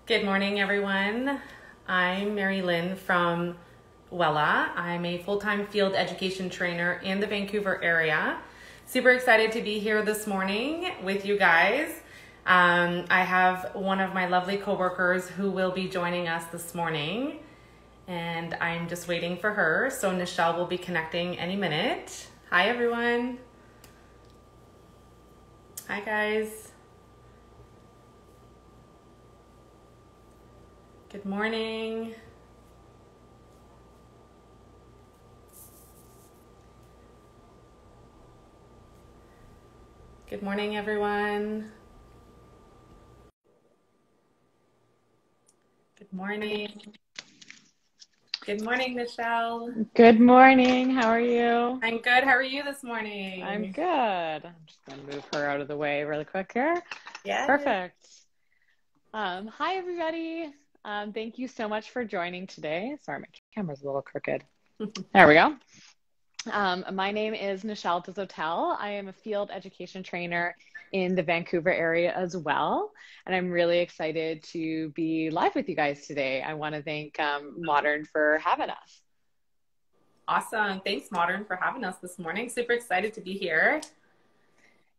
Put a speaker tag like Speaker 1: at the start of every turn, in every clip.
Speaker 1: Good morning, everyone. I'm Mareline from Wella. I'm a full-time field education trainer in the Vancouver area. Super excited to be here this morning with you guys. I have one of my lovely coworkers who will be joining us this morning, and I'm just waiting for her. So Nichelle will be connecting any minute. Hi, everyone. Hi, guys. Good morning. Good morning, everyone. Good morning. Good morning, Nichelle.
Speaker 2: Good morning. How are you?
Speaker 1: I'm good. How are you this morning?
Speaker 2: I'm good. I'm just going to move her out of the way really quick here.
Speaker 1: Yeah.
Speaker 2: Perfect. Hi, everybody. Thank you so much for joining today. Sorry, my camera's a little crooked. There we go. My name is Nichelle Desautels. I am a field education trainer in the Vancouver area as well. And I'm really excited to be live with you guys today. I want to thank Modern for having us.
Speaker 1: Awesome. Thanks, Modern, for having us this morning. Super excited to be here.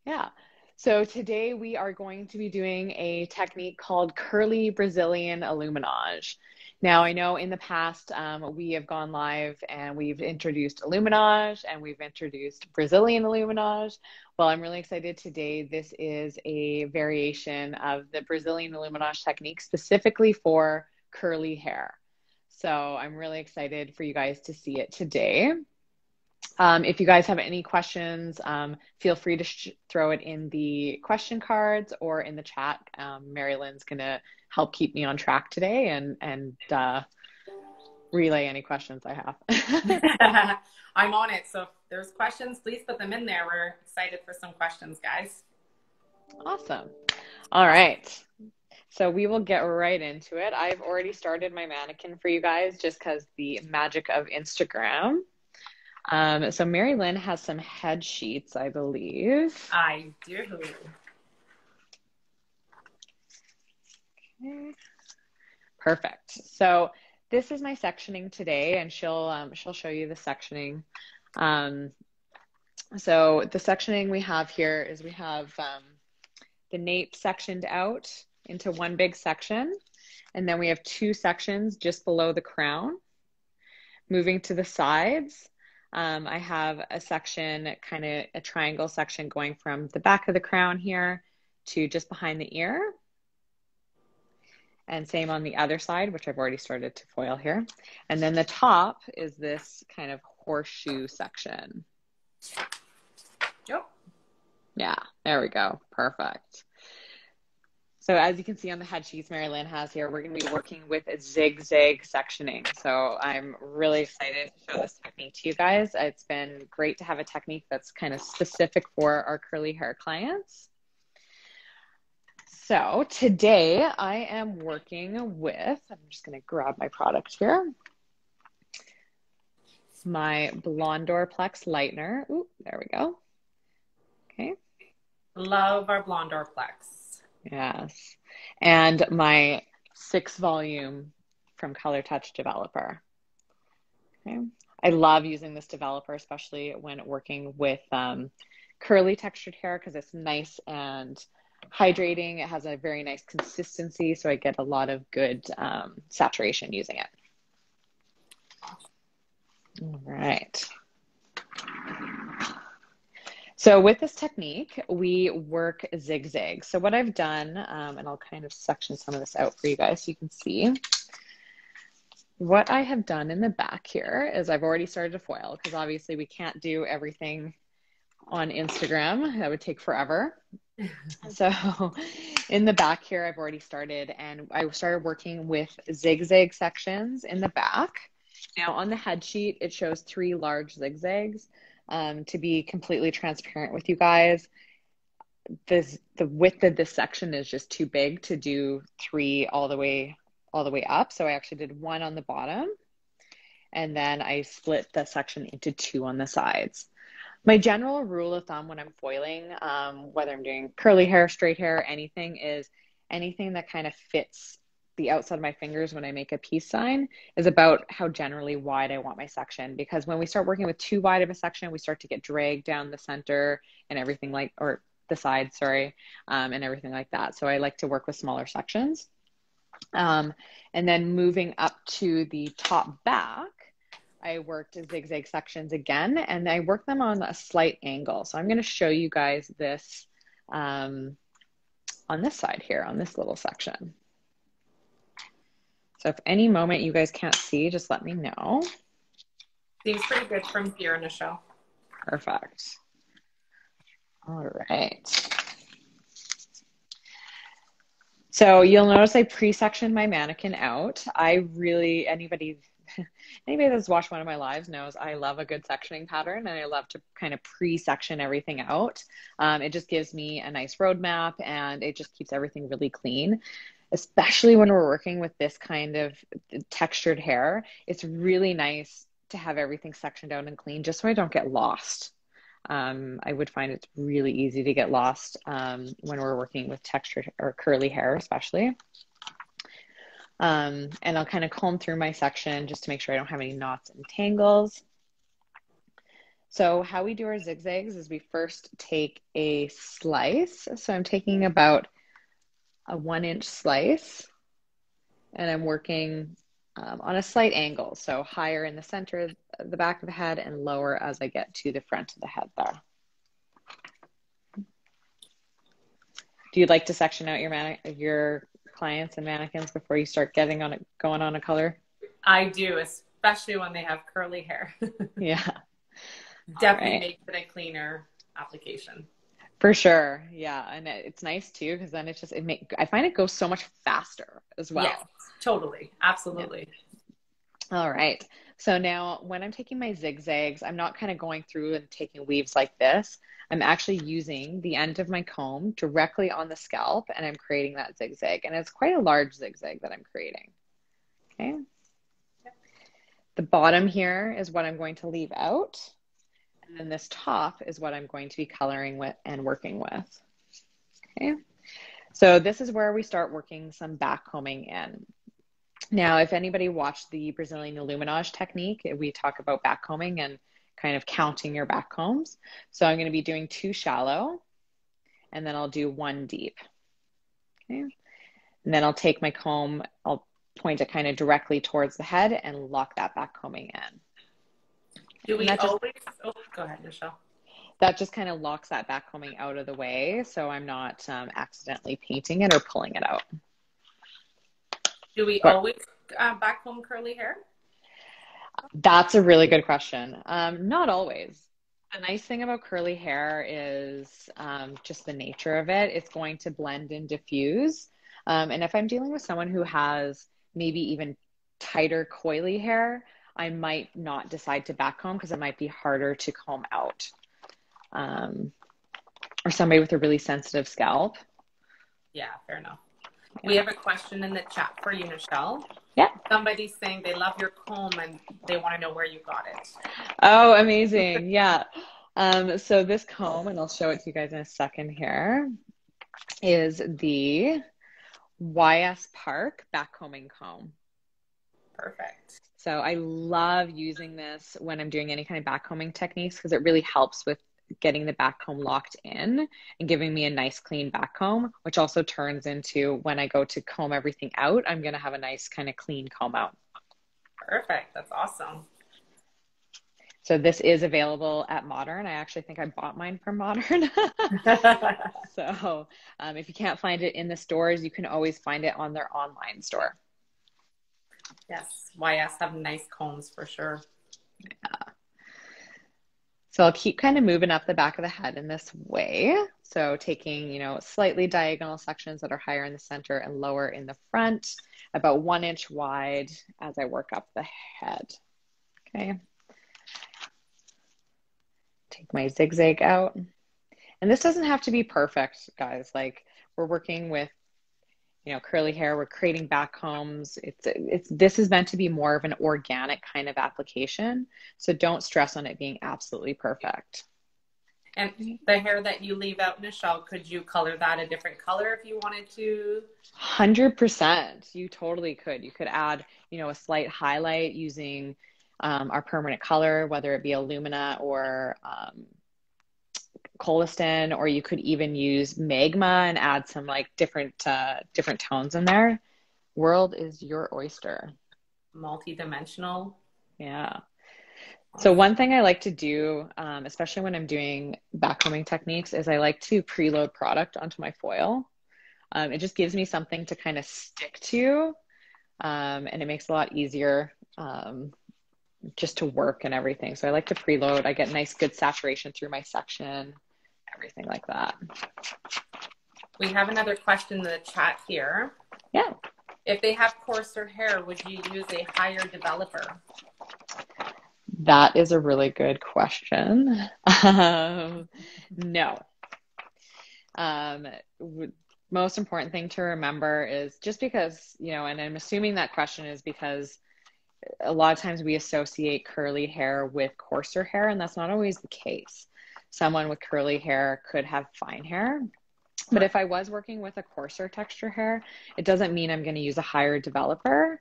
Speaker 2: Yeah. So today we are going to be doing a technique called curly Brazilian Illuminage. Now, I know in the past we have gone live and we've introduced Illuminage and we've introduced Brazilian Illuminage. Well, I'm really excited today. This is a variation of the Brazilian Illuminage technique specifically for curly hair. So I'm really excited for you guys to see it today. If you guys have any questions, feel free to throw it in the question cards or in the chat. Marylin's going to help keep me on track today and relay any questions I have.
Speaker 1: I'm on it. So if there's questions, please put them in there. We're excited for some questions, guys.
Speaker 2: Awesome. All right. So we will get right into it. I've already started my mannequin for you guys just because the magic of Instagram. So Marilyn has some head sheets, I believe.
Speaker 1: I do.
Speaker 2: Okay. Perfect. So this is my sectioning today, and she'll show you the sectioning. So the sectioning we have here is we have the nape sectioned out into one big section, and then we have two sections just below the crown. Moving to the sides. I have a section, kind of a triangle section going from the back of the crown here to just behind the ear. And same on the other side, which I've already started to foil here. And then the top is this kind of horseshoe section.
Speaker 1: Yep.
Speaker 2: Yeah, there we go. Perfect. So as you can see on the head sheets Marilyn has here, we're going to be working with a zigzag sectioning. So I'm really excited to show this technique to you guys. It's been great to have a technique that's kind of specific for our curly hair clients. So today I am working with, I'm just going to grab my product here, my Blondorplex lightener. Ooh, there we go. Okay.
Speaker 1: Love our Blondorplex.
Speaker 2: Yes. And my 6 volume from Color Touch developer. Okay. I love using this developer, especially when working with curly textured hair because it's nice and hydrating. It has a very nice consistency, so I get a lot of good saturation using it. All right. So with this technique, we work zigzag. So what I've done, and I'll kind of section some of this out for you guys so you can see. What I have done in the back here is I've already started to foil because obviously we can't do everything on Instagram. That would take forever. So in the back here, I've already started and I started working with zigzag sections in the back. Now on the head sheet, it shows 3 large zigzags. To be completely transparent with you guys, the width of this section is just too big to do 3 all the way up. So I actually did 1 on the bottom and then I split the section into 2 on the sides. My general rule of thumb when I'm foiling, whether I'm doing curly hair, straight hair, anything, is anything that kind of fits the outside of my fingers when I make a peace sign is about how generally wide I want my section. Because when we start working with too wide of a section, we start to get dragged down the center and everything or the side, sorry, and everything like that. So I like to work with smaller sections. And then moving up to the top back, I worked zigzag sections again, and I worked them on a slight angle. So I'm going to show you guys this on this side here, on this little section. So if any moment you guys can't see, just let me know.
Speaker 1: Seems pretty good from here, Nichelle.
Speaker 2: Perfect. All right. So you'll notice I pre-sectioned my mannequin out. Anybody that's watched one of my lives knows I love a good sectioning pattern, and I love to kind of pre-section everything out. It just gives me a nice roadmap, and it just keeps everything really clean. Especially when we're working with this kind of textured hair, it's really nice to have everything sectioned out and clean just so I don't get lost. I would find it's really easy to get lost when we're working with textured or curly hair, especially. And I'll kind of comb through my section just to make sure I don't have any knots and tangles. So how we do our zigzags is we first take a slice. So I'm taking about a 1-inch slice, and I'm working on a slight angle. So higher in the center of the back of the head and lower as I get to the front of the head there. Do you like to section out your clients and mannequins before you start going on a color?
Speaker 1: I do, especially when they have curly hair.
Speaker 2: Yeah.
Speaker 1: Definitely makes it a cleaner application.
Speaker 2: For sure. Yeah. And it's nice too, because then it's just, I find it goes so much faster as well.
Speaker 1: Yes, totally. Absolutely.
Speaker 2: Yeah. All right. So now when I'm taking my zigzags, I'm not kind of going through and taking weaves like this. I'm actually using the end of my comb directly on the scalp, and I'm creating that zigzag. And it's quite a large zigzag that I'm creating. Okay. The bottom here is what I'm going to leave out. And then this top is what I'm going to be coloring with and working with. Okay. So this is where we start working some back combing in. Now, if anybody watched the Brazilian Illuminage technique, we talk about back combing and kind of counting your back combs. So I'm going to be doing 2 shallow, and then I'll do 1 deep. Okay. And then I'll take my comb, I'll point it kind of directly towards the head and lock that back combing in.
Speaker 1: Do we always, go ahead, Nichelle.
Speaker 2: That just kind of locks that back combing out of the way, so I'm not accidentally painting it or pulling it out.
Speaker 1: Do we always back comb curly hair?
Speaker 2: That's a really good question. Not always. The nice thing about curly hair is just the nature of it. It's going to blend and diffuse. And if I'm dealing with someone who has maybe even tighter coily hair, I might not decide to back comb because it might be harder to comb out. Or somebody with a really sensitive scalp.
Speaker 1: Yeah, fair enough.
Speaker 2: Yeah.
Speaker 1: We have a question in the chat for you, Nichelle.
Speaker 2: Yeah.
Speaker 1: Somebody's saying they love your comb and they want to know where you got it.
Speaker 2: Oh, amazing. Yeah. So this comb, and I'll show it to you guys in a second here, is the YS Park backcombing comb.
Speaker 1: Perfect.
Speaker 2: So I love using this when I'm doing any kind of backcombing techniques because it really helps with getting the back comb locked in and giving me a nice clean back comb, which also turns into when I go to comb everything out, I'm going to have a nice kind of clean comb out.
Speaker 1: Perfect. That's awesome.
Speaker 2: So this is available at Modern. I actually think I bought mine from Modern. So if you can't find it in the stores, you can always find it on their online store.
Speaker 1: Yes, YS have nice combs for sure.
Speaker 2: Yeah. So I'll keep kind of moving up the back of the head in this way. So taking, you know, slightly diagonal sections that are higher in the center and lower in the front, about 1 inch wide as I work up the head. Okay. Take my zigzag out. And this doesn't have to be perfect, guys. Like, we're working with, you know, curly hair, we're creating back combs. This is meant to be more of an organic kind of application. So don't stress on it being absolutely perfect.
Speaker 1: And the hair that you leave out, Nichelle, could you color that a different color if you wanted to?
Speaker 2: 100%. You totally could. You could add, a slight highlight using our permanent color, whether it be Illumina or Colistin, or you could even use Magma and add some like different tones in there. World is your oyster.
Speaker 1: Multi-dimensional.
Speaker 2: Yeah. So one thing I like to do, especially when I'm doing backcombing techniques, is I like to preload product onto my foil. It just gives me something to kind of stick to, and it makes it a lot easier just to work and everything. So I like to preload. I get nice, good saturation through my section, everything like that.
Speaker 1: We have another question in the chat here.
Speaker 2: Yeah.
Speaker 1: If they have coarser hair, would you use a higher developer?
Speaker 2: That is a really good question. No. Most important thing to remember is just because, and I'm assuming that question is because a lot of times we associate curly hair with coarser hair, and that's not always the case. Someone with curly hair could have fine hair. But if I was working with a coarser texture hair, it doesn't mean I'm going to use a higher developer.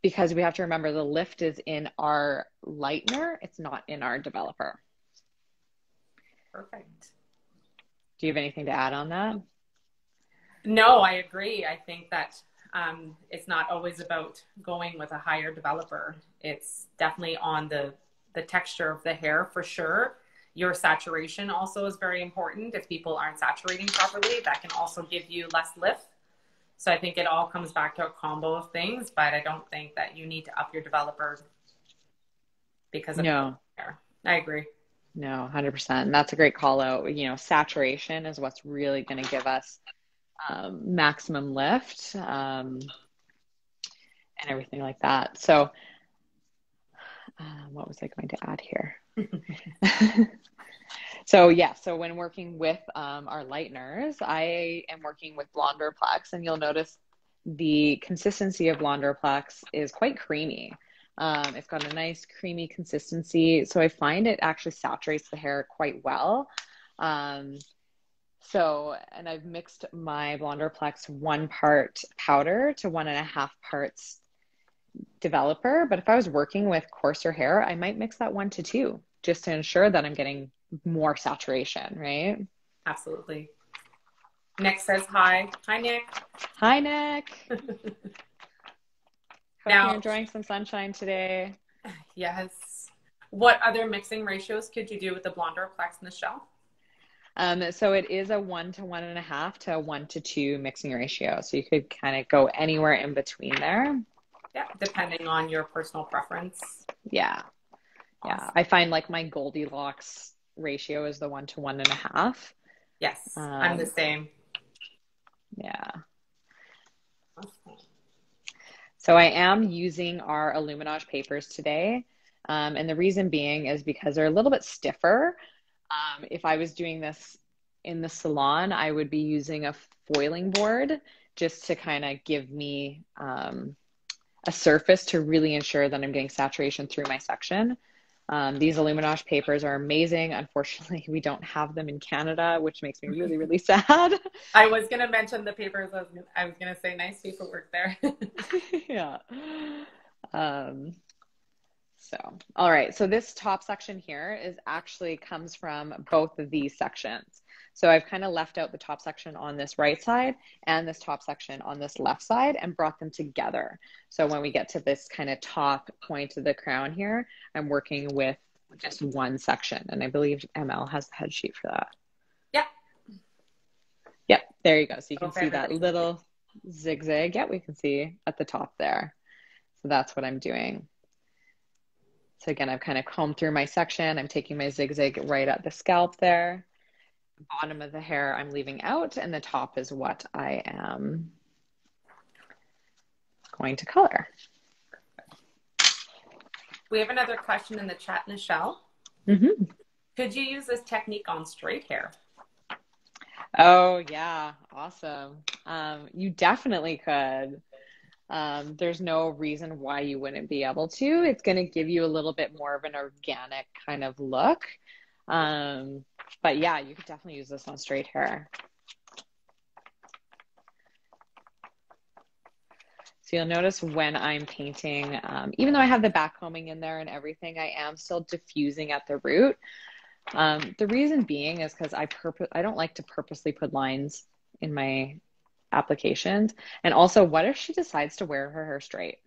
Speaker 2: Because we have to remember the lift is in our lightener. It's not in our developer.
Speaker 1: Perfect.
Speaker 2: Do you have anything to add on that?
Speaker 1: No, I agree. I think that it's not always about going with a higher developer. It's definitely on the texture of the hair for sure. Your saturation also is very important. If people aren't saturating properly, that can also give you less lift. So I think it all comes back to a combo of things, but I don't think that you need to up your developer because of hair. I agree.
Speaker 2: No, 100%. And that's a great call out. Saturation is what's really going to give us maximum lift and everything like that. So what was I going to add here? So when working with our lighteners, I am working with Blonderplex, and you'll notice the consistency of Blonderplex is quite creamy. It's got a nice creamy consistency, so I find it actually saturates the hair quite well. And I've mixed my Blonderplex 1 part powder to 1.5 parts developer, but if I was working with coarser hair, I might mix that 1 to 2 just to ensure that I'm getting more saturation, right?
Speaker 1: Absolutely. Nick says hi. Hi, Nick.
Speaker 2: Hi, Nick. Hope
Speaker 1: now,
Speaker 2: you're enjoying some sunshine today.
Speaker 1: Yes. What other mixing ratios could you do with the Blonderplex, Nichelle?
Speaker 2: So it is a 1 to 1.5 to 1 to 2 mixing ratio. So you could kind of go anywhere in between there.
Speaker 1: Yeah, depending on your personal preference.
Speaker 2: Yeah. Awesome. Yeah. I find like my Goldilocks ratio is the 1 to 1.5.
Speaker 1: Yes, I'm the same.
Speaker 2: Yeah. Awesome. So I am using our Illuminage papers today. And the reason being is because they're a little bit stiffer. If I was doing this in the salon, I would be using a foiling board just to kind of give me a surface to really ensure that I'm getting saturation through my section. These Illuminage papers are amazing. Unfortunately, we don't have them in Canada, which makes me really, really sad.
Speaker 1: I was going to mention the papers. I was going to say nice paperwork there.
Speaker 2: Yeah. All right. So this top section here comes from both of these sections. So I've kind of left out the top section on this right side and this top section on this left side and brought them together. So when we get to this kind of top point of the crown here, I'm working with just one section. And I believe ML has the head sheet for that.
Speaker 1: Yeah.
Speaker 2: Yep. There you go. So you can see that little zigzag. Yeah, we can see at the top there. So that's what I'm doing. So again, I've kind of combed through my section. I'm taking my zigzag right at the scalp there. The bottom of the hair I'm leaving out, and the top is what I am going to color.
Speaker 1: We have another question in the chat, Nichelle.
Speaker 2: Mm-hmm.
Speaker 1: Could you use this technique on straight hair?
Speaker 2: Oh, yeah. Awesome. You definitely could. There's no reason why you wouldn't be able to. It's going to give you a little bit more of an organic kind of look. But yeah, you could definitely use this on straight hair. So you'll notice when I'm painting, even though I have the back combing in there and everything, I am still diffusing at the root. The reason being is because I don't like to purposely put lines in my applications. And also, what if she decides to wear her hair straight?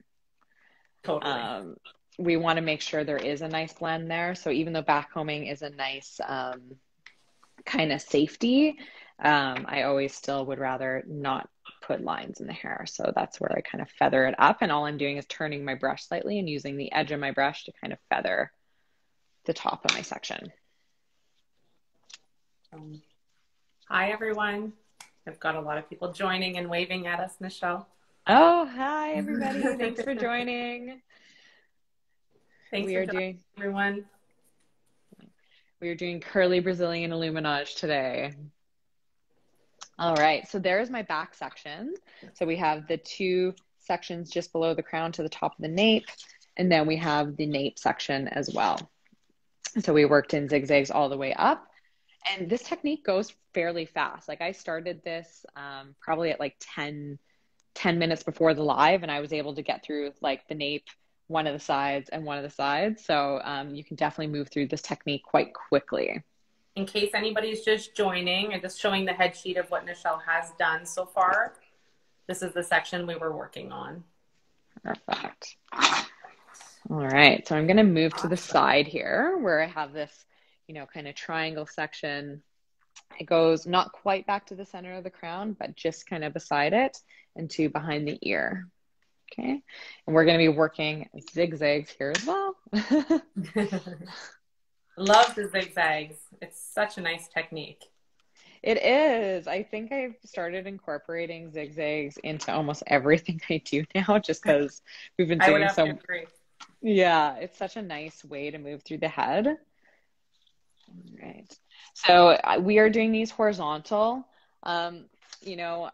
Speaker 1: Totally.
Speaker 2: We want to make sure there is a nice blend there. So even though backcombing is a nice kind of safety, I always still would rather not put lines in the hair. So that's where I kind of feather it up. And all I'm doing is turning my brush slightly and using the edge of my brush to kind of feather the top of my section.
Speaker 1: Hi, everyone. I've got a lot of people joining and waving at us, Nichelle.
Speaker 2: Oh, hi, everybody. Thanks for joining.
Speaker 1: Thanks for joining, everyone.
Speaker 2: We are doing curly Brazilian Illuminage today. All right, so there's my back section. So we have the two sections just below the crown to the top of the nape, and then we have the nape section as well. So we worked in zigzags all the way up. And this technique goes fairly fast. Like I started this probably at like 10 minutes before the live, and I was able to get through like the nape, one of the sides and one of the sides. So you can definitely move through this technique quite quickly.
Speaker 1: In case anybody's just joining, I'm just showing the head sheet of what Nichelle has done so far. This is the section we were working on.
Speaker 2: Perfect. All right, so I'm going to move to the side here where I have this, you know, kind of triangle section. It goes not quite back to the center of the crown, but just kind of beside it and to behind the ear. Okay, and we're going to be working zigzags here as well.
Speaker 1: Love the zigzags. It's such a nice technique.
Speaker 2: It is. I think I've started incorporating zigzags into almost everything I do now, just because we've been doing so.
Speaker 1: Agree.
Speaker 2: Yeah, it's such a nice way to move through the head. All right. So we are doing these horizontal. You know,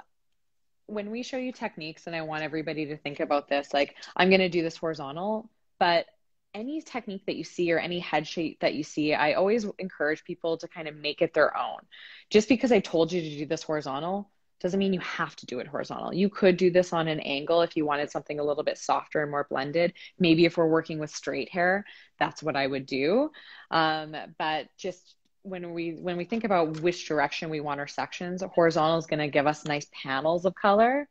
Speaker 2: when we show you techniques, and I want everybody to think about this, like I'm going to do this horizontal, but any technique that you see or any head shape that you see, I always encourage people to kind of make it their own. Just because I told you to do this horizontal doesn't mean you have to do it horizontal. You could do this on an angle if you wanted something a little bit softer and more blended. Maybe if we're working with straight hair, that's what I would do. But just when we think about which direction we want our sections, horizontal is going to give us nice panels of color.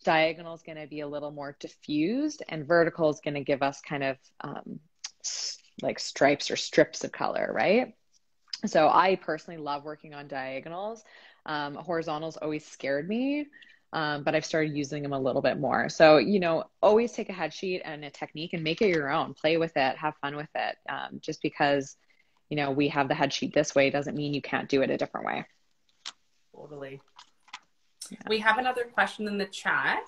Speaker 2: Diagonal is going to be a little more diffused, and vertical is going to give us kind of like stripes or strips of color, right? So I personally love working on diagonals. Horizontals always scared me, but I've started using them a little bit more. So, you know, always take a head sheet and a technique and make it your own. Play with it, have fun with it. Just because, you know, we have the head sheet this way doesn't mean you can't do it a different way.
Speaker 1: Totally. Yeah. We have another question in the chat.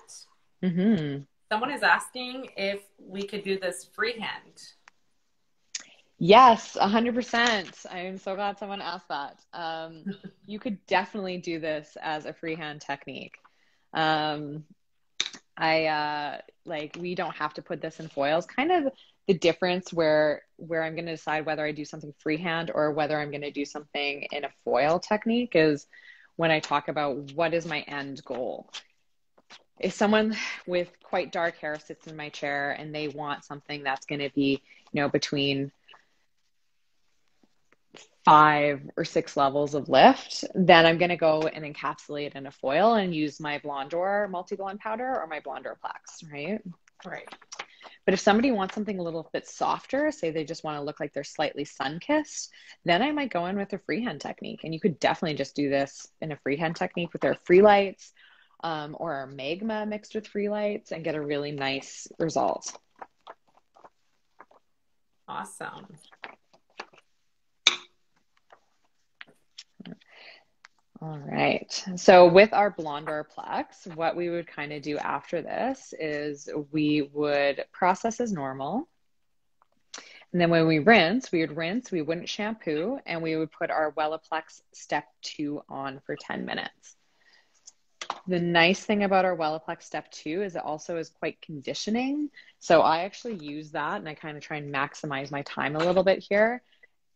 Speaker 2: Mm-hmm.
Speaker 1: Someone is asking if we could do this freehand.
Speaker 2: Yes, 100%. I'm so glad someone asked that. You could definitely do this as a freehand technique. We don't have to put this in foils. Kind of the difference where I'm going to decide whether I do something freehand or whether I'm going to do something in a foil technique is when I talk about what is my end goal. If someone with quite dark hair sits in my chair and they want something that's going to be, you know, between 5 or 6 levels of lift, then I'm going to go and encapsulate it in a foil and use my Blondor multi-blend powder or my Blondor Plex, right?
Speaker 1: Right.
Speaker 2: But if somebody wants something a little bit softer, say they just want to look like they're slightly sun-kissed, then I might go in with a freehand technique. And you could definitely just do this in a freehand technique with their free lights or our magma mixed with free lights and get a really nice result.
Speaker 1: Awesome.
Speaker 2: All right. So with our Blondor Plex, what we would kind of do after this is we would process as normal. And then when we would rinse, we wouldn't shampoo, and we would put our Wellaplex Step 2 on for 10 minutes. The nice thing about our Wellaplex Step 2 is it also is quite conditioning. So I actually use that, and I kind of try and maximize my time a little bit here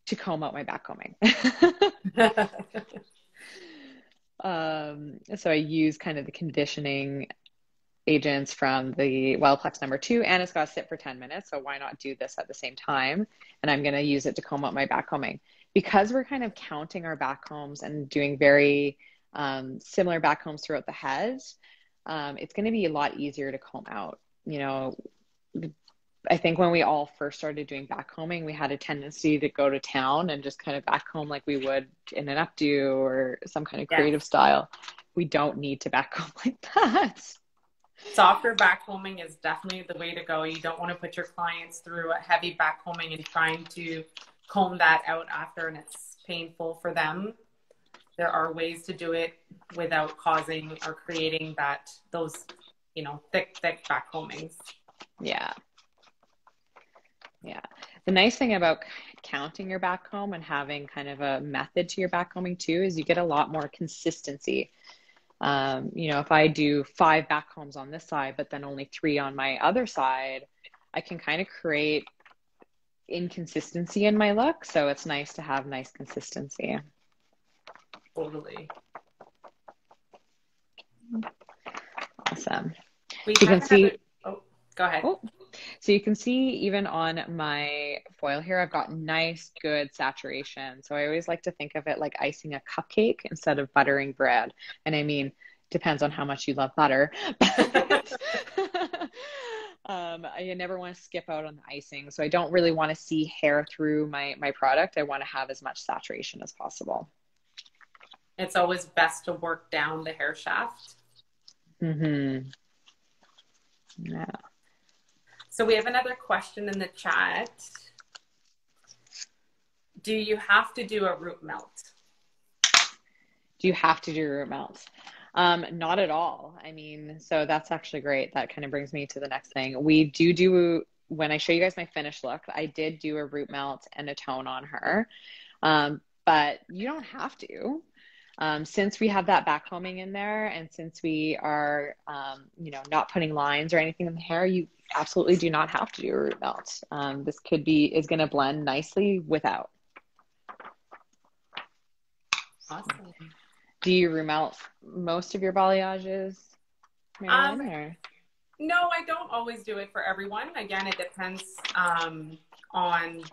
Speaker 2: to comb out my backcombing. So I use kind of the conditioning agents from the Wellplex #2, and it's got to sit for 10 minutes. So why not do this at the same time? And I'm going to use it to comb out my backcombing. Because we're kind of counting our backcombs and doing very similar backcombs throughout the head, it's going to be a lot easier to comb out. You know, I think when we all first started doing backcombing, we had a tendency to go to town and just kind of backcomb like we would in an updo or some kind of creative style. We don't need to backcomb like that.
Speaker 1: Softer backcombing is definitely the way to go. You don't want to put your clients through a heavy backcombing and trying to comb that out after, and it's painful for them. There are ways to do it without causing or creating those, you know, thick backcombings.
Speaker 2: Yeah. Yeah. The nice thing about counting your backcomb and having kind of a method to your backcombing too is you get a lot more consistency. You know, if I do 5 backcombs on this side, but then only 3 on my other side, I can kind of create inconsistency in my look. So it's nice to have nice consistency.
Speaker 1: Totally.
Speaker 2: Awesome.
Speaker 1: You
Speaker 2: can see.
Speaker 1: Oh, go ahead.
Speaker 2: Oh. So you can see even on my foil here, I've got nice, good saturation. So I always like to think of it like icing a cupcake instead of buttering bread. And I mean, depends on how much you love butter. I never want to skip out on the icing. So I don't really want to see hair through my product. I want to have as much saturation as possible.
Speaker 1: It's always best to work down the hair shaft.
Speaker 2: Mm-hmm. Yeah.
Speaker 1: So we have another question in the chat. Do you have to do a root melt?
Speaker 2: Do you have to do root melts? Not at all. I mean, so that's actually great. That kind of brings me to the next thing. We do, when I show you guys my finished look, I did do a root melt and a tone on her. But you don't have to. Since we have that backcombing in there, and since we are, you know, not putting lines or anything in the hair, you absolutely do not have to do a root melt. This is going to blend nicely without.
Speaker 1: Awesome.
Speaker 2: Do you root melt most of your balayages, Mareline,
Speaker 1: No, I don't always do it for everyone. Again, it depends on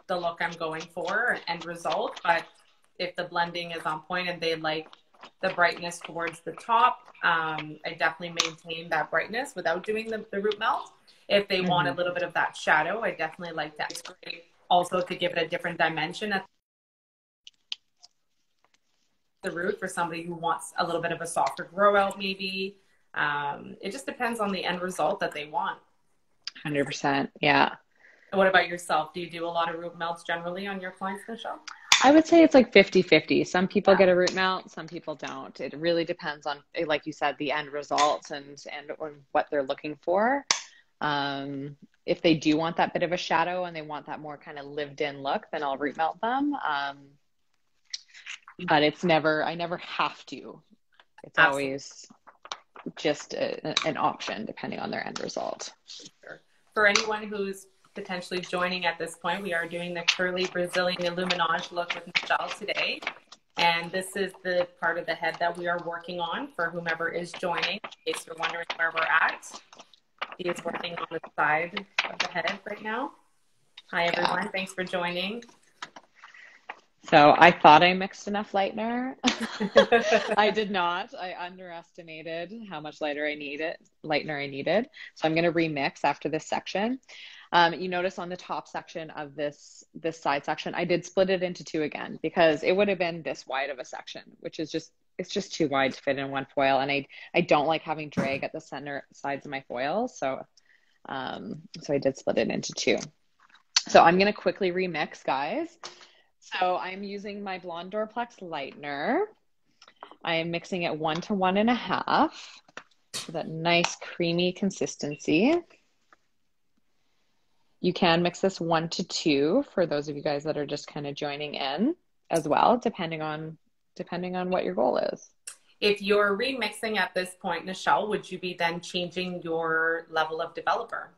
Speaker 1: the look I'm going for and result. But if the blending is on point and they like the brightness towards the top, I definitely maintain that brightness without doing the root melt. If they want a little bit of that shadow, I definitely like that. It's great also to give it a different dimension at the root for somebody who wants a little bit of a softer grow out maybe. It just depends on the end result that they want.
Speaker 2: 100%. Yeah.
Speaker 1: What about yourself? Do you do a lot of root melts generally on your clients, Nichelle?
Speaker 2: I would say it's like 50-50. Some people get a root melt, some people don't. It really depends on, like you said, the end results and what they're looking for. If they do want that bit of a shadow and they want that more kind of lived in look, then I'll root melt them. But I never have to. It's always just an option depending on their end result.
Speaker 1: Sure. For anyone who's potentially joining at this point, we are doing the curly Brazilian Illuminage look with Nichelle today. And this is the part of the head that we are working on for whomever is joining, in case you're wondering where we're at. He is working on the side of the head right now. Hi, everyone. Yeah. Thanks for joining.
Speaker 2: So I thought I mixed enough lightener. I did not. I underestimated how much lightener I needed. So I'm going to remix after this section. You notice on the top section of this side section, I did split it into 2 again because it would have been this wide of a section, which is it's just too wide to fit in one foil. And I don't like having drag at the center sides of my foils. So I did split it into 2. So I'm going to quickly remix, guys. So I'm using my Blonde Dorplex lightener. I am mixing it 1 to 1.5 for that nice creamy consistency. You can mix this 1 to 2 for those of you guys that are just kind of joining in as well, depending on what your goal is.
Speaker 1: If you're remixing at this point, Nichelle, would you be then changing your level of developer?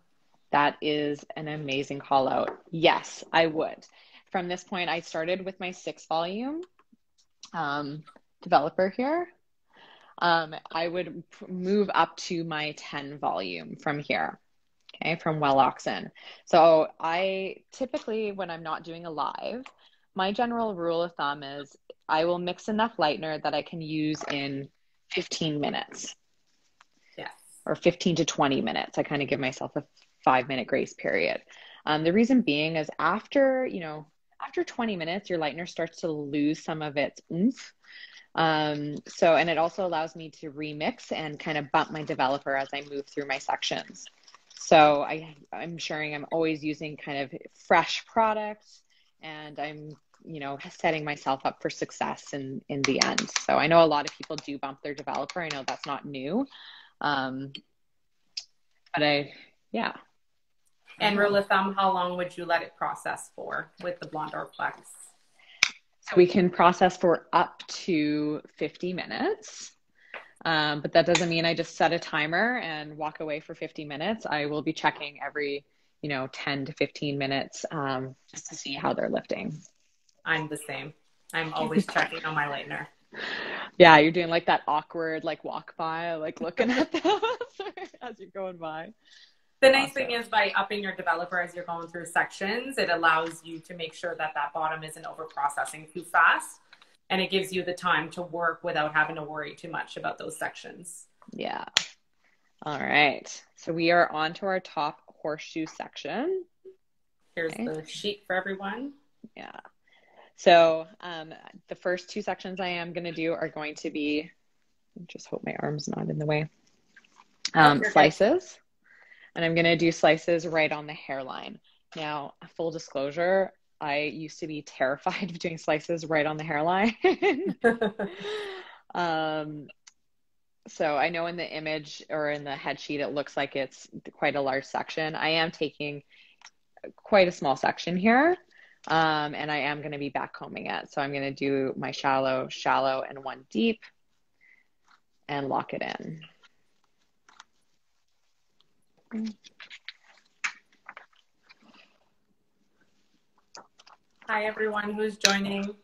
Speaker 2: That is an amazing call out. Yes, I would. from this point, I started with my 6 volume developer here. I would move up to my 10 volume from here, okay, from Welloxen. So I typically, when I'm not doing a live, my general rule of thumb is I will mix enough lightener that I can use in 15 minutes.
Speaker 1: Yes.
Speaker 2: Or 15 to 20 minutes. I kind of give myself a 5-minute grace period. The reason being is after 20 minutes, your lightener starts to lose some of its oomph. And it also allows me to remix and kind of bump my developer as I move through my sections. So I'm ensuring I'm always using kind of fresh products, and I'm, setting myself up for success in the end. So I know a lot of people do bump their developer. I know that's not new. Yeah.
Speaker 1: And rule of thumb, how long would you let it process for with the Blonde Orplex?
Speaker 2: So we can process for up to 50 minutes. But that doesn't mean I just set a timer and walk away for 50 minutes. I will be checking every, 10 to 15 minutes, just to see how they're lifting.
Speaker 1: I'm the same. I'm always checking on my lightener.
Speaker 2: Yeah, you're doing like that awkward, like walk by, like looking at them as you're going by.
Speaker 1: The nice thing is by upping your developer as you're going through sections, it allows you to make sure that bottom isn't over processing too fast. And it gives you the time to work without having to worry too much about those sections.
Speaker 2: Yeah. All right. So we are on to our top horseshoe section.
Speaker 1: Here's the sheet for everyone.
Speaker 2: Yeah. So the first 2 sections I am going to do are going to be, just hope my arm's not in the way, slices. And I'm going to do slices right on the hairline. Now, full disclosure, I used to be terrified of doing slices right on the hairline. So I know in the image or in the head sheet, it looks like it's quite a large section. I am taking quite a small section here. And I am going to be backcombing it. So I'm going to do my shallow, and 1 deep and lock it in.
Speaker 1: Hi, everyone who's joining.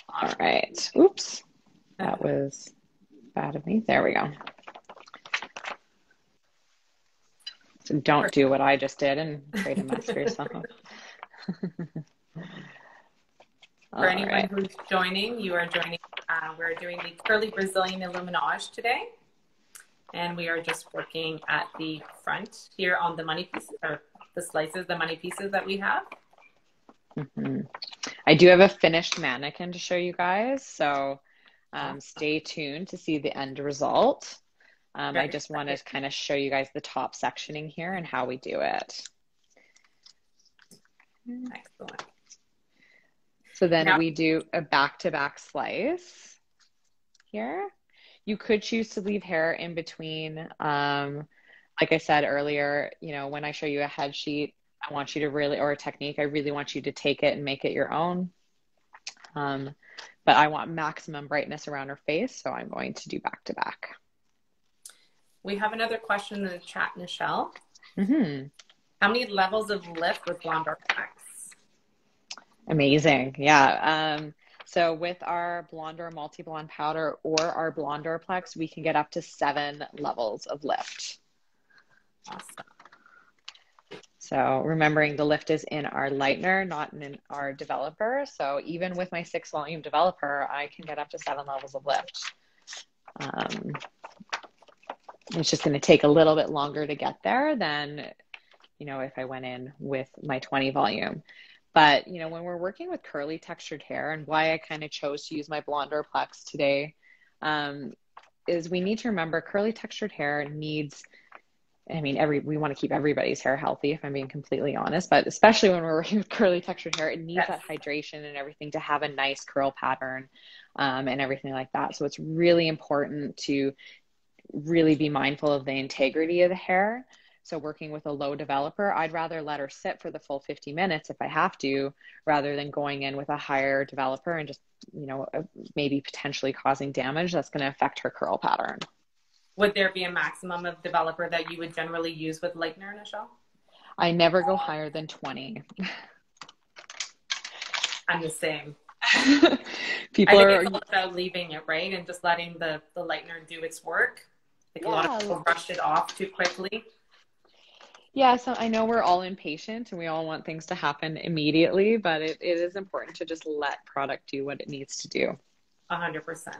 Speaker 2: All right. Oops. That was bad of me. There we go. So don't do what I just did and create a mess for yourself.
Speaker 1: For anyone who's joining, you are joining. We're doing the curly Brazilian Illuminage today. And we are just working at the front here on the money pieces, or the slices, the money pieces that we have.
Speaker 2: Mm-hmm. I do have a finished mannequin to show you guys. So stay tuned to see the end result. I just want to kind of show you guys the top sectioning here and how we do it.
Speaker 1: Excellent.
Speaker 2: So then we do a back-to-back slice here. You could choose to leave hair in between. Like I said earlier, when I show you a head sheet, I want you to really, or a technique, I really want you to take it and make it your own. But I want maximum brightness around her face, so I'm going to do back-to-back.
Speaker 1: We have another question in the chat, Nichelle.
Speaker 2: Mm-hmm.
Speaker 1: How many levels of lift with Blonde Orplex?
Speaker 2: Amazing. Yeah. So with our blonde or multi-blonde powder or our Blonde Orplex, we can get up to 7 levels of lift.
Speaker 1: Awesome.
Speaker 2: So remembering the lift is in our lightener, not in our developer. So even with my 6 volume developer, I can get up to 7 levels of lift. It's just going to take a little bit longer to get there than, if I went in with my 20 volume. But, when we're working with curly textured hair, and why I kind of chose to use my Blonde Orplex today, is we need to remember curly textured hair needs, we want to keep everybody's hair healthy, if I'm being completely honest, but especially when we're working with curly textured hair, it needs that hydration and everything to have a nice curl pattern, and everything like that. So it's really important to really be mindful of the integrity of the hair. So working with a low developer, I'd rather let her sit for the full 50 minutes if I have to, rather than going in with a higher developer and just, maybe potentially causing damage that's going to affect her curl pattern.
Speaker 1: Would there be a maximum of developer that you would generally use with lightener, Nichelle?
Speaker 2: I never go higher than 20.
Speaker 1: I'm the same.
Speaker 2: People
Speaker 1: I think
Speaker 2: are,
Speaker 1: it's all about leaving it, right? And just letting the lightener do its work. Like a lot of
Speaker 2: yeah.
Speaker 1: people rushed it off too quickly.
Speaker 2: Yeah, so I know we're all impatient and we all want things to happen immediately, but it is important to just let product do what it needs to do.
Speaker 1: 100%.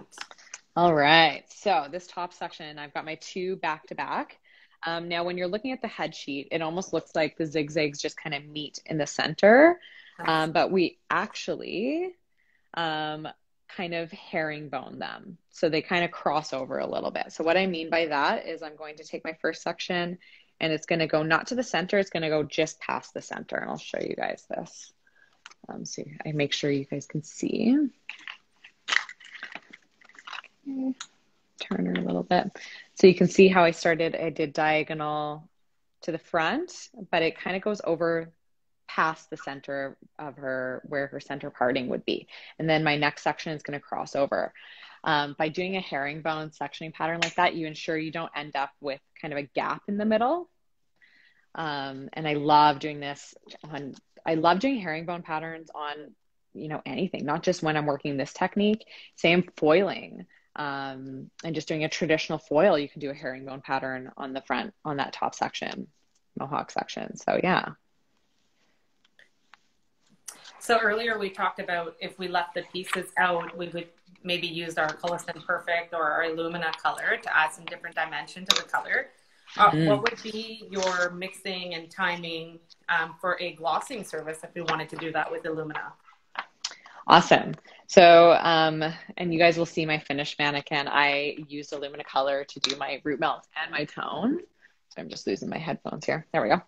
Speaker 2: All right, so this top section, I've got my two back to back. Now, when you're looking at the head sheet, it almost looks like the zigzags just kind of meet in the center, but we actually kind of herringbone them. So they kind of cross over a little bit. So what I mean by that is I'm going to take my first section and it's going to go not to the center, it's going to go just past the center. And I'll show you guys this. So I make sure you guys can see. Okay. Turn her a little bit. So you can see how I did diagonal to the front, but it kind of goes over past the center of her, where her center parting would be. And then my next section is going to cross over. By doing a herringbone sectioning pattern like that, you ensure you don't end up with kind of a gap in the middle. And I love doing this I love doing herringbone patterns on, anything, not just when I'm working this technique. Same foiling. And just doing a traditional foil, you can do a herringbone pattern on the front, on that top section, mohawk section. So yeah.
Speaker 1: So earlier we talked about if we left the pieces out, we would maybe use our Coarser Perfect or our Illumina color to add some different dimension to the color. What would be your mixing and timing for a glossing service if we wanted to do that with Illumina?
Speaker 2: Awesome. So, and you guys will see my finished mannequin. I used Illumina color to do my root melt and my tone. So I'm just losing my headphones here. There we go.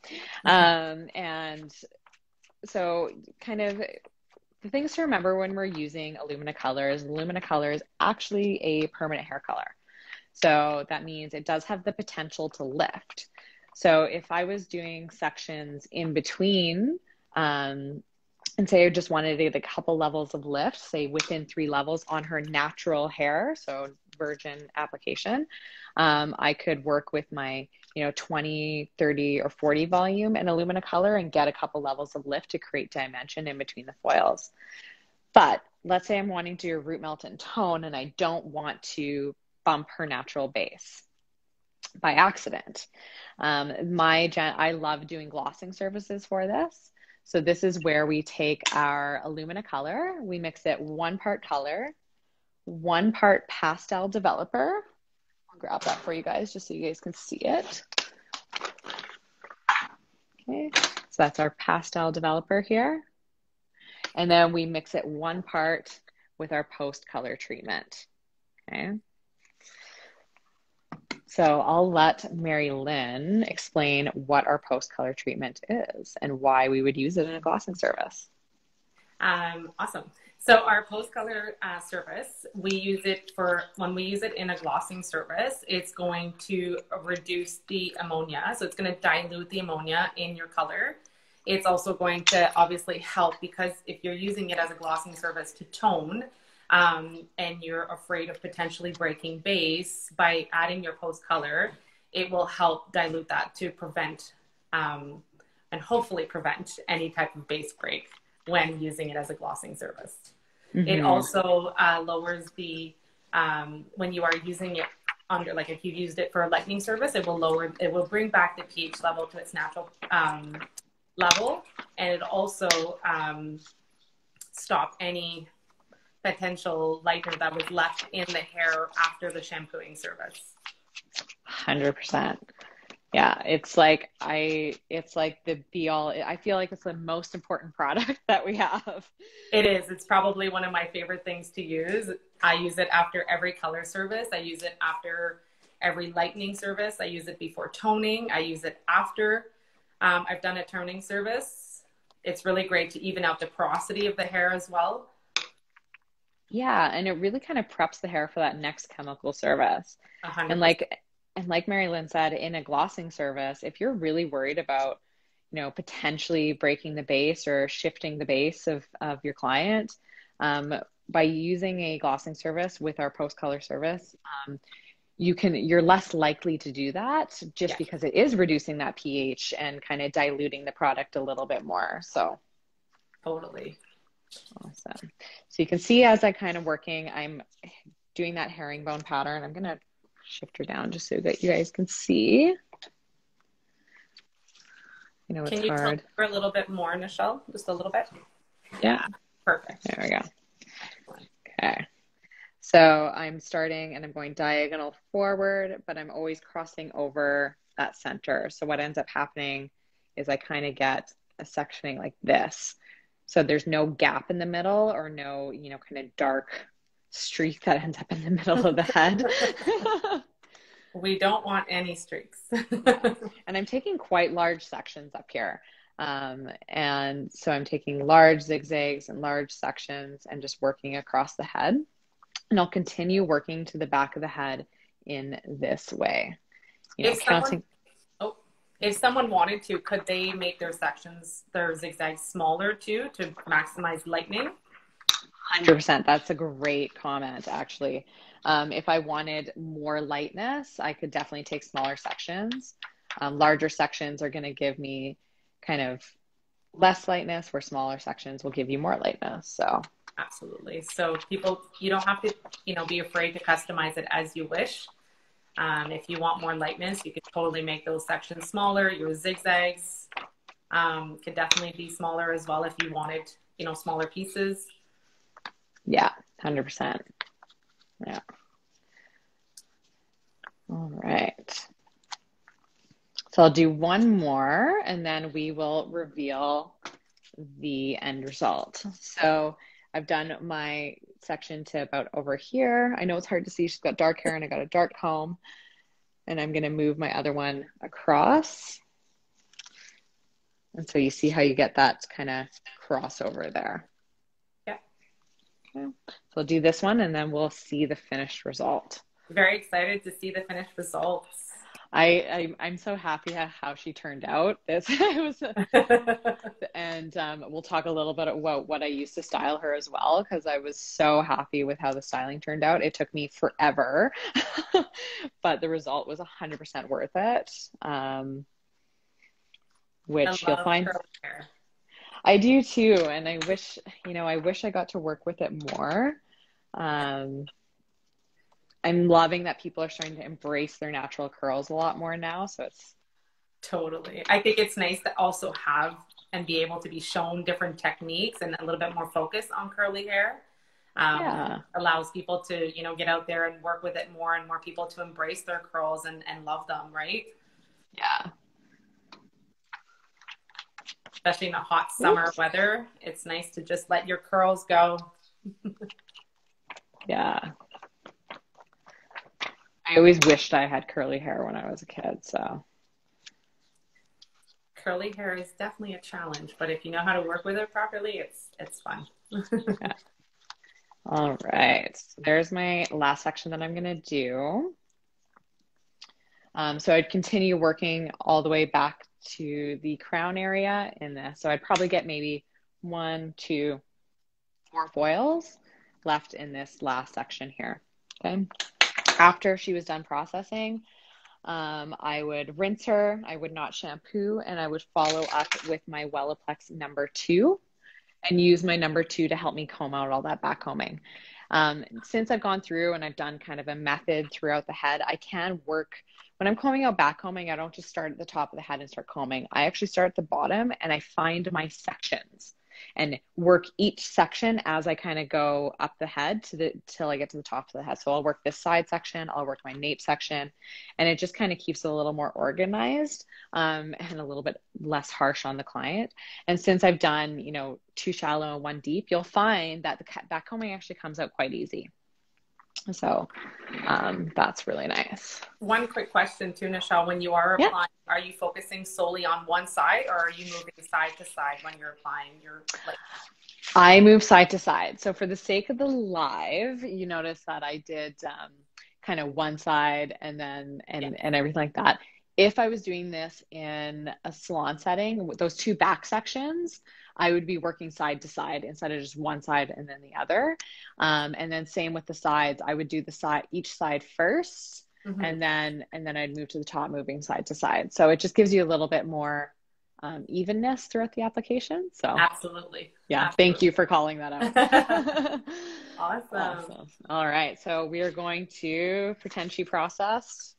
Speaker 2: And so kind of the things to remember when we're using Illumina color is actually a permanent hair color. So that means it does have the potential to lift. So if I was doing sections in between, and say I just wanted to get a couple levels of lift, say within 3 levels on her natural hair, so virgin application, I could work with my 20, 30, or 40 volume in Illumina color and get a couple levels of lift to create dimension in between the foils. But let's say I'm wanting to do a root melt and tone and I don't want to bump her natural base by accident. I love doing glossing services for this. So this is where we take our Illumina color, we mix it 1 part color, 1 part pastel developer. I'll grab that for you guys just so you guys can see it. Okay, so that's our pastel developer here. And then we mix it 1 part with our post color treatment. Okay. So I'll let Mareline explain what our post color treatment is and why we would use it in a glossing service.
Speaker 1: Awesome. So our post color service, we use it when we use it in a glossing service, it's going to reduce the ammonia. So it's going to dilute the ammonia in your color. It's also going to obviously help because if you're using it as a glossing service to tone, and you're afraid of potentially breaking base, by adding your post color, it will help dilute that to prevent and hopefully prevent any type of base break when using it as a glossing service. Mm-hmm. It also lowers the when you are using it under, like if you used it for a lightning service, it will bring back the pH level to its natural level, and it also stop any potential lighter that was left in the hair after the shampooing service.
Speaker 2: 100%. Yeah, it's like the be all. I feel like it's the most important product that we have.
Speaker 1: It is. It's probably one of my favorite things to use. I use it after every color service. I use it after every lightening service. I use it before toning. I use it after I've done a toning service. It's really great to even out the porosity of the hair as well.
Speaker 2: Yeah, and it really kind of preps the hair for that next chemical service.
Speaker 1: 100%.
Speaker 2: And like Mareline said, in a glossing service, if you're really worried about, potentially breaking the base or shifting the base of your client, by using a glossing service with our post color service, you're less likely to do that just
Speaker 1: Yeah,
Speaker 2: because it is reducing that pH and kind of diluting the product a little bit more. So
Speaker 1: totally.
Speaker 2: awesome. So you can see as I kind of working, I'm doing that herringbone pattern. I'm going to shift her down just so that you guys can see. You know, it's
Speaker 1: Can you tilt
Speaker 2: hard.
Speaker 1: her a little bit more, Nichelle? Just a little bit?
Speaker 2: Yeah.
Speaker 1: Perfect.
Speaker 2: There we go. Okay. So I'm starting and I'm going diagonal forward, but I'm always crossing over that center. So what ends up happening is I kind of get a sectioning like this. So there's no gap in the middle or no, you know, kind of dark streak that ends up in the middle of the head.
Speaker 1: We don't want any streaks.
Speaker 2: And I'm taking quite large sections up here. And so I'm taking large zigzags and large sections and just working across the head. And I'll continue working to the back of the head in this way. You know,
Speaker 1: if someone wanted to, could they make their sections, their zigzags smaller too, to maximize lightening?
Speaker 2: 100%. That's a great comment, actually. If I wanted more lightness, I could definitely take smaller sections. Larger sections are going to give me kind of less lightness, where smaller sections will give you more lightness. So
Speaker 1: absolutely. So people, you don't have to, you know, be afraid to customize it as you wish. If you want more lightness, you could totally make those sections smaller. Your zigzags could definitely be smaller as well if you wanted, you know, smaller pieces.
Speaker 2: Yeah, 100%. Yeah. All right. So I'll do one more and then we will reveal the end result. So I've done my section to about over here. I know it's hard to see. She's got dark hair and I got a dark comb. And I'm going to move my other one across. And so you see how you get that kind of crossover there.
Speaker 1: Yeah.
Speaker 2: Okay. So I'll do this one and then we'll see the finished result.
Speaker 1: Very excited to see the finished results.
Speaker 2: I'm so happy how she turned out. And we'll talk a little bit about what I used to style her as well, because I was so happy with how the styling turned out. It took me forever, but the result was 100% worth it. Which you'll find. I do too, and I wish I got to work with it more. I'm loving that people are starting to embrace their natural curls a lot more now. So it's
Speaker 1: totally. I think it's nice to also have and be able to be shown different techniques and a little bit more focus on curly hair. Allows people to, you know, get out there and work with it more and more people to embrace their curls and love them, right?
Speaker 2: Yeah.
Speaker 1: Especially in a hot summer weather. It's nice to just let your curls go.
Speaker 2: Yeah. I always wished I had curly hair when I was a kid, so.
Speaker 1: Curly hair is definitely a challenge, but if you know how to work with it properly, it's fun.
Speaker 2: Yeah. All right. So there's my last section that I'm going to do. So I'd continue working all the way back to the crown area in this. So I'd probably get maybe 1, 2, 4 foils left in this last section here. Okay. After she was done processing, I would rinse her. I would not shampoo, and I would follow up with my Wellaplex number 2 and use my number 2 to help me comb out all that back combing. Since I've gone through and I've done kind of a method throughout the head, I can work when I'm combing out back combing. I don't just start at the top of the head and start combing. I actually start at the bottom and I find my sections and work each section as I kind of go up the head till I get to the top of the head. So I'll work this side section, I'll work my nape section, and it just kind of keeps it a little more organized and a little bit less harsh on the client. And since I've done, 2 shallow and 1 deep, you'll find that the back combing actually comes out quite easy. So that's really nice.
Speaker 1: One quick question too, Nichelle. When you are applying, are you focusing solely on one side or are you moving side to side when you're applying?
Speaker 2: I move side to side. So for the sake of the live, you notice that I did kind of one side and then and everything like that. If I was doing this in a salon setting, with those 2 back sections, I would be working side to side instead of just one side and then the other. And then same with the sides. I would do each side first and then I'd move to the top, moving side to side. So it just gives you a little bit more evenness throughout the application. So
Speaker 1: Absolutely.
Speaker 2: yeah,
Speaker 1: Absolutely.
Speaker 2: thank you for calling that out.
Speaker 1: Awesome.
Speaker 2: All right, so we are going to pretend she processed.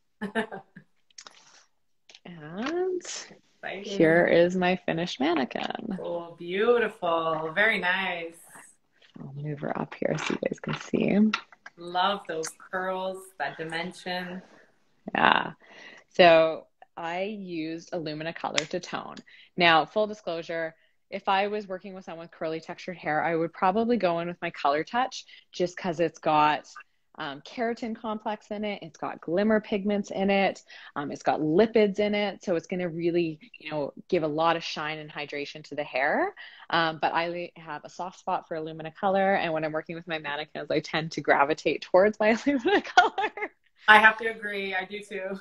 Speaker 2: And
Speaker 1: Exciting.
Speaker 2: here is my finished mannequin.
Speaker 1: Oh, beautiful. Very nice.
Speaker 2: I'll move her up here so you guys can see.
Speaker 1: Love those curls, that dimension.
Speaker 2: Yeah. So I used Illumina color to tone. Now, full disclosure, if I was working with someone with curly textured hair, I would probably go in with my Color Touch just because it's got keratin complex in it. It's got glimmer pigments in it. It's got lipids in it. So it's going to really, give a lot of shine and hydration to the hair. But I have a soft spot for Illumina color. And when I'm working with my mannequins, I tend to gravitate towards my Illumina color.
Speaker 1: I have to agree. I do too.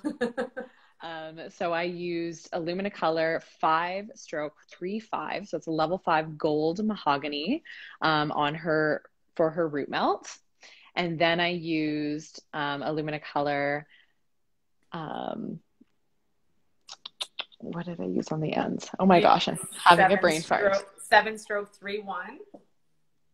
Speaker 2: So I used Illumina Color 5/35. So it's a level 5 gold mahogany on her for her root melt. And then I used Illumina Color. What did I use on the ends? Oh my gosh, I'm having a brain fart.
Speaker 1: 7/31.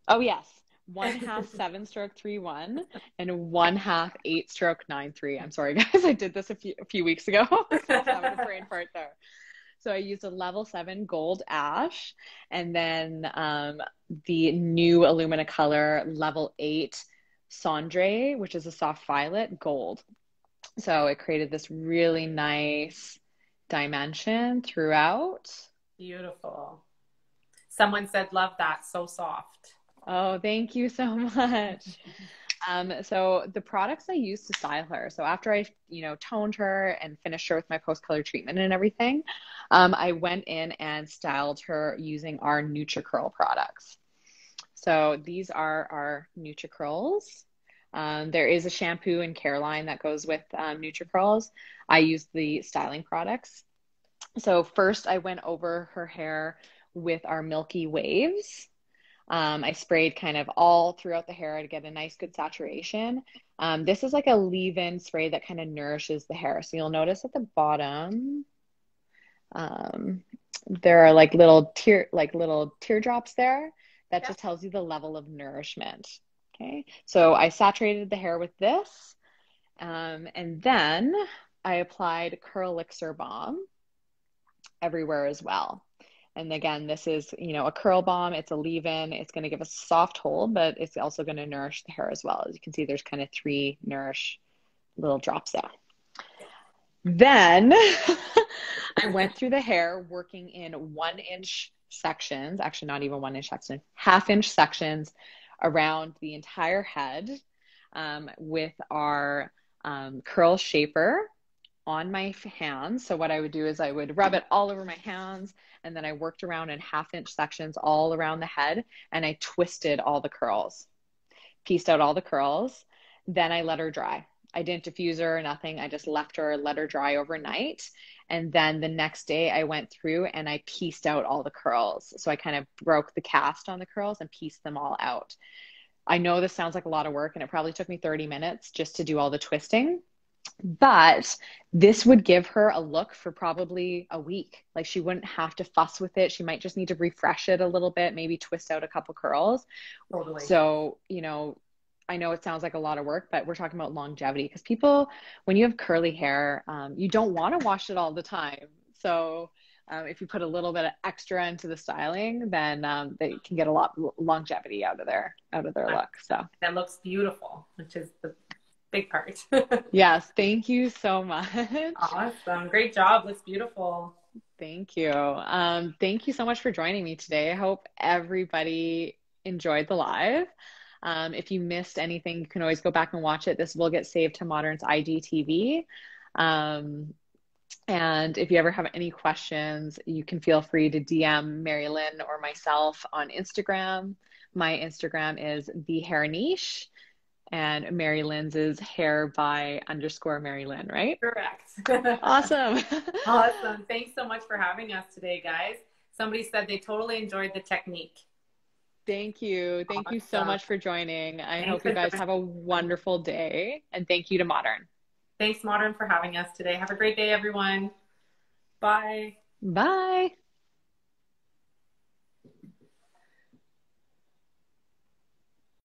Speaker 2: Oh yes. 1/2 7/31 and 1/2 8/93. I'm sorry guys, I did this a few weeks ago. I was having a brain fart there. So I used a level 7 gold ash, and then the new Illumina color level 8 cendre, which is a soft violet gold. So it created this really nice dimension throughout.
Speaker 1: Beautiful. Someone said, love that, so soft.
Speaker 2: Oh, thank you so much. So the products I used to style her. So after I, toned her and finished her with my post-color treatment and everything, I went in and styled her using our NutriCurl products. So these are our NutriCurls. There is a shampoo and care line that goes with NutriCurls. I used the styling products. So first I went over her hair with our Milky Waves. I sprayed kind of all throughout the hair to get a nice good saturation. This is like a leave-in spray that kind of nourishes the hair. So you'll notice at the bottom, there are like little teardrops there. That just tells you the level of nourishment. Okay. So I saturated the hair with this. And then I applied Curl Elixir Balm everywhere as well. And again, this is, a curl balm. It's a leave-in. It's going to give a soft hold, but it's also going to nourish the hair as well. As you can see, there's kind of 3 nourish little drops there. Then I went through the hair working in 1-inch sections, actually not even 1-inch sections, 1/2-inch sections around the entire head with our curl shaper on my hands. So what I would do is I would rub it all over my hands, and then I worked around in 1/2-inch sections all around the head, and I twisted all the curls, pieced out all the curls. Then I let her dry. I didn't diffuse her or nothing. I just left her, let her dry overnight. And then the next day I went through and I pieced out all the curls. So I kind of broke the cast on the curls and pieced them all out. I know this sounds like a lot of work, and it probably took me 30 minutes just to do all the twisting. But this would give her a look for probably a week. Like, she wouldn't have to fuss with it. She might just need to refresh it a little bit, maybe twist out a couple curls.
Speaker 1: Totally.
Speaker 2: So, I know it sounds like a lot of work, but we're talking about longevity, because people, when you have curly hair, you don't want to wash it all the time. So if you put a little bit of extra into the styling, then they can get a lot longevity out of their look. So
Speaker 1: that looks beautiful, which is the big part.
Speaker 2: Yes, thank you so much.
Speaker 1: Awesome, great job. Looks beautiful.
Speaker 2: Thank you. Thank you so much for joining me today. I hope everybody enjoyed the live. If you missed anything, you can always go back and watch it. This will get saved to Modern's IGTV. And if you ever have any questions, you can feel free to DM Mareline or myself on Instagram. My Instagram is thehairniche, and Marelynn's is hair_by_Mareline, right?
Speaker 1: Correct.
Speaker 2: Awesome.
Speaker 1: Awesome. Thanks so much for having us today, guys. Somebody said they totally enjoyed the technique.
Speaker 2: Thank you. Thank you so much for joining. I hope you guys have a wonderful day, and thank you to Modern.
Speaker 1: Thanks, Modern, for having us today. Have a great day, everyone. Bye.
Speaker 2: Bye.